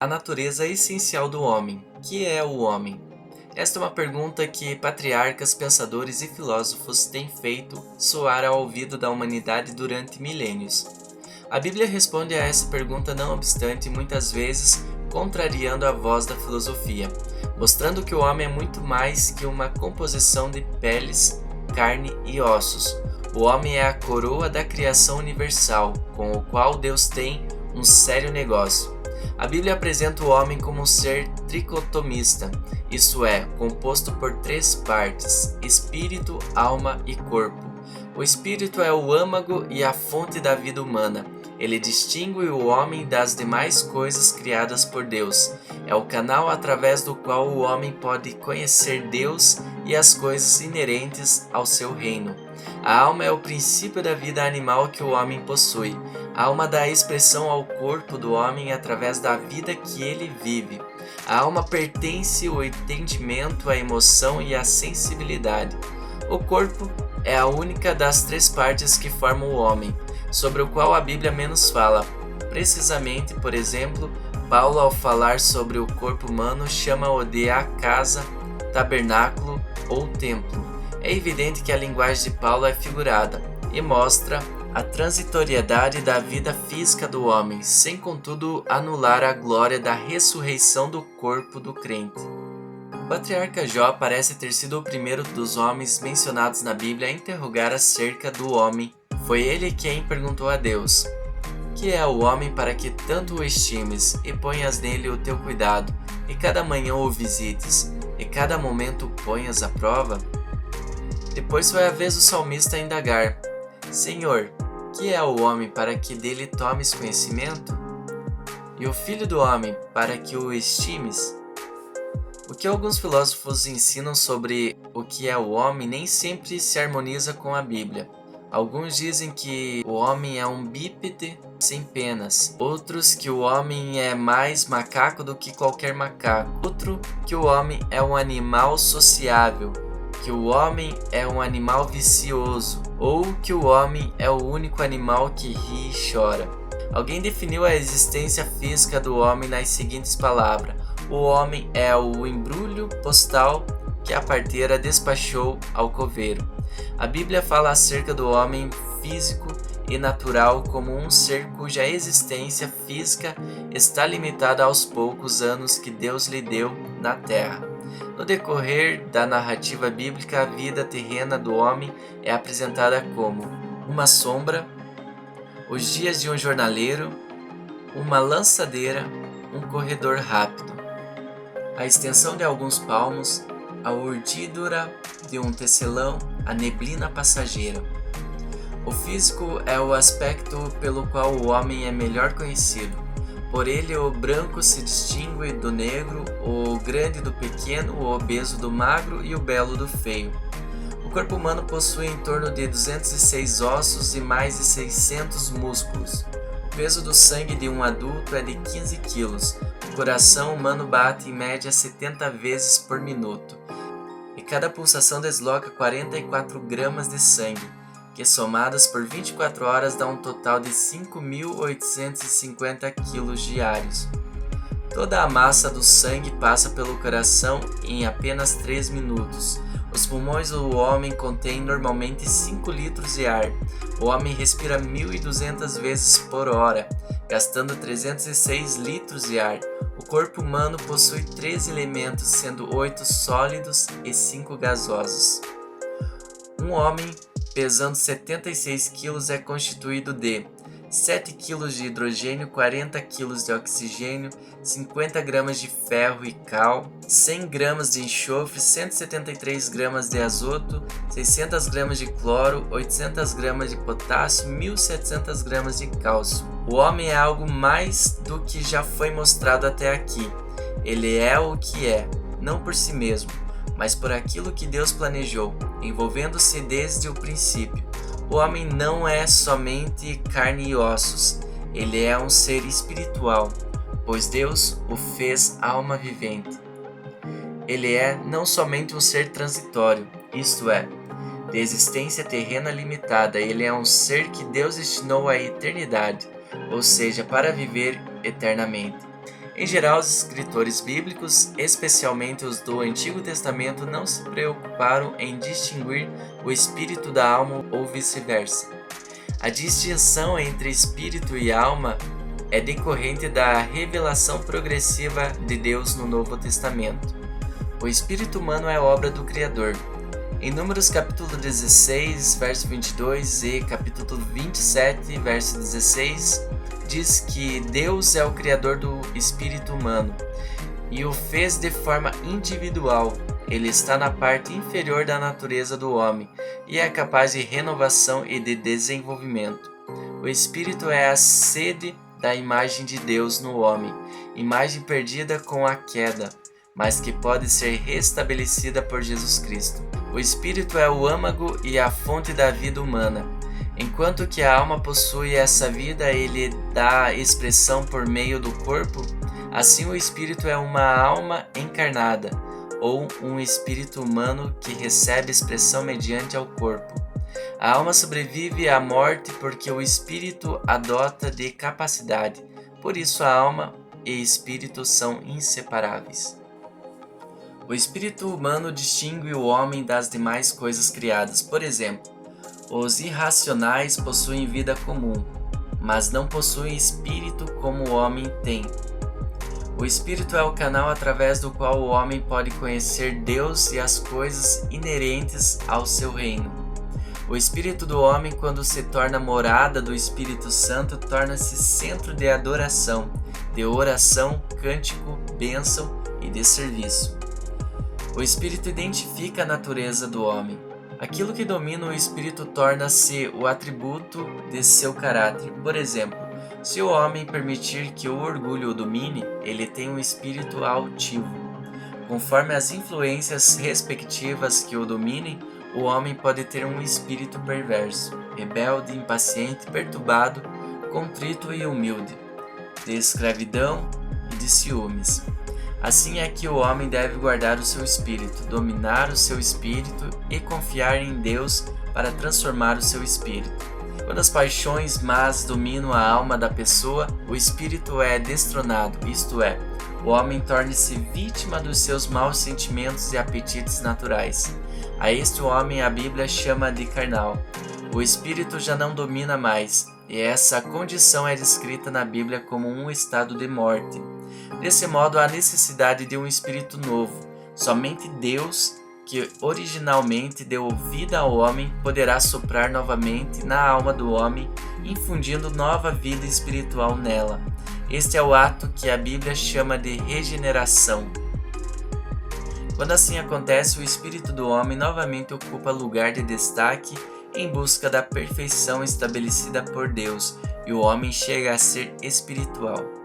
A natureza essencial do homem. Que é o homem? Esta é uma pergunta que patriarcas, pensadores e filósofos têm feito soar ao ouvido da humanidade durante milênios. A Bíblia responde a essa pergunta, não obstante, muitas vezes contrariando a voz da filosofia, mostrando que o homem é muito mais que uma composição de peles, carne e ossos. O homem é a coroa da criação universal, com o qual Deus tem um sério negócio. A Bíblia apresenta o homem como um ser tricotomista, isto é, composto por três partes: espírito, alma e corpo. O espírito é o âmago e a fonte da vida humana. Ele distingue o homem das demais coisas criadas por Deus. É o canal através do qual o homem pode conhecer Deus e as coisas inerentes ao seu reino. A alma é o princípio da vida animal que o homem possui. A alma dá expressão ao corpo do homem através da vida que ele vive. A alma pertence ao entendimento, à emoção e à sensibilidade. O corpo é a única das três partes que formam o homem, sobre o qual a Bíblia menos fala. Precisamente, por exemplo, Paulo, ao falar sobre o corpo humano, chama-o de a casa, tabernáculo ou templo. É evidente que a linguagem de Paulo é figurada e mostra a transitoriedade da vida física do homem, sem contudo anular a glória da ressurreição do corpo do crente. O patriarca Jó parece ter sido o primeiro dos homens mencionados na Bíblia a interrogar acerca do homem. Foi ele quem perguntou a Deus: que é o homem para que tanto o estimes e ponhas nele o teu cuidado, e cada manhã o visites, e cada momento o ponhas à prova? Depois foi a vez do salmista indagar: Senhor, que é o homem para que dele tomes conhecimento? E o filho do homem para que o estimes? O que alguns filósofos ensinam sobre o que é o homem nem sempre se harmoniza com a Bíblia. Alguns dizem que o homem é um bípede sem penas, outros que o homem é mais macaco do que qualquer macaco, outro que o homem é um animal sociável, que o homem é um animal vicioso, ou que o homem é o único animal que ri e chora. Alguém definiu a existência física do homem nas seguintes palavras: o homem é o embrulho postal que a parteira despachou ao coveiro. A Bíblia fala acerca do homem físico e natural como um ser cuja existência física está limitada aos poucos anos que Deus lhe deu na terra. No decorrer da narrativa bíblica, a vida terrena do homem é apresentada como uma sombra, os dias de um jornaleiro, uma lançadeira, um corredor rápido, a extensão de alguns palmos, a urdidura de um tecelão, a neblina passageira. O físico é o aspecto pelo qual o homem é melhor conhecido. Por ele o branco se distingue do negro, o grande do pequeno, o obeso do magro e o belo do feio. O corpo humano possui em torno de 206 ossos e mais de 600 músculos. O peso do sangue de um adulto é de 15 quilos. O coração humano bate em média 70 vezes por minuto. E cada pulsação desloca 44 gramas de sangue, que somadas por 24 horas dá um total de 5.850 quilos diários. Toda a massa do sangue passa pelo coração em apenas 3 minutos. Os pulmões do homem contêm normalmente 5 litros de ar. O homem respira 1.200 vezes por hora, gastando 306 litros de ar. O corpo humano possui 13 elementos, sendo 8 sólidos e 5 gasosos. Um homem pesando 76 kg é constituído de 7 kg de hidrogênio, 40 kg de oxigênio, 50 gramas de ferro e cal, 100 gramas de enxofre, 173 gramas de azoto, 600 gramas de cloro, 800 gramas de potássio, 1.700 gramas de cálcio. O homem é algo mais do que já foi mostrado até aqui. Ele é o que é, não por si mesmo, mas por aquilo que Deus planejou, envolvendo-se desde o princípio. O homem não é somente carne e ossos, ele é um ser espiritual, pois Deus o fez alma vivente. Ele é não somente um ser transitório, isto é, de existência terrena limitada, ele é um ser que Deus destinou à eternidade, ou seja, para viver eternamente. Em geral, os escritores bíblicos, especialmente os do Antigo Testamento, não se preocuparam em distinguir o espírito da alma ou vice-versa. A distinção entre espírito e alma é decorrente da revelação progressiva de Deus no Novo Testamento. O espírito humano é obra do Criador. Em Números capítulo 16, verso 22 e capítulo 27, verso 16, diz que Deus é o Criador do espírito humano e o fez de forma individual. Ele está na parte inferior da natureza do homem e é capaz de renovação e de desenvolvimento. O espírito é a sede da imagem de Deus no homem, imagem perdida com a queda, mas que pode ser restabelecida por Jesus Cristo. O espírito é o âmago e a fonte da vida humana. Enquanto que a alma possui essa vida e lhe dá expressão por meio do corpo, assim o espírito é uma alma encarnada, ou um espírito humano que recebe expressão mediante ao corpo. A alma sobrevive à morte porque o espírito a dota de capacidade, por isso a alma e espírito são inseparáveis. O espírito humano distingue o homem das demais coisas criadas. Por exemplo, os irracionais possuem vida comum, mas não possuem espírito como o homem tem. O espírito é o canal através do qual o homem pode conhecer Deus e as coisas inerentes ao seu reino. O espírito do homem, quando se torna morada do Espírito Santo, torna-se centro de adoração, de oração, cântico, bênção e de serviço. O espírito identifica a natureza do homem. Aquilo que domina o espírito torna-se o atributo de seu caráter. Por exemplo, se o homem permitir que o orgulho o domine, ele tem um espírito altivo. Conforme as influências respectivas que o dominem, o homem pode ter um espírito perverso, rebelde, impaciente, perturbado, contrito e humilde, de escravidão e de ciúmes. Assim é que o homem deve guardar o seu espírito, dominar o seu espírito e confiar em Deus para transformar o seu espírito. Quando as paixões más dominam a alma da pessoa, o espírito é destronado, isto é, o homem torna-se vítima dos seus maus sentimentos e apetites naturais. A este homem a Bíblia chama de carnal. O espírito já não domina mais, e essa condição é descrita na Bíblia como um estado de morte. Desse modo, há necessidade de um espírito novo. Somente Deus, que originalmente deu vida ao homem, poderá soprar novamente na alma do homem, infundindo nova vida espiritual nela. Este é o ato que a Bíblia chama de regeneração. Quando assim acontece, o espírito do homem novamente ocupa lugar de destaque em busca da perfeição estabelecida por Deus, e o homem chega a ser espiritual.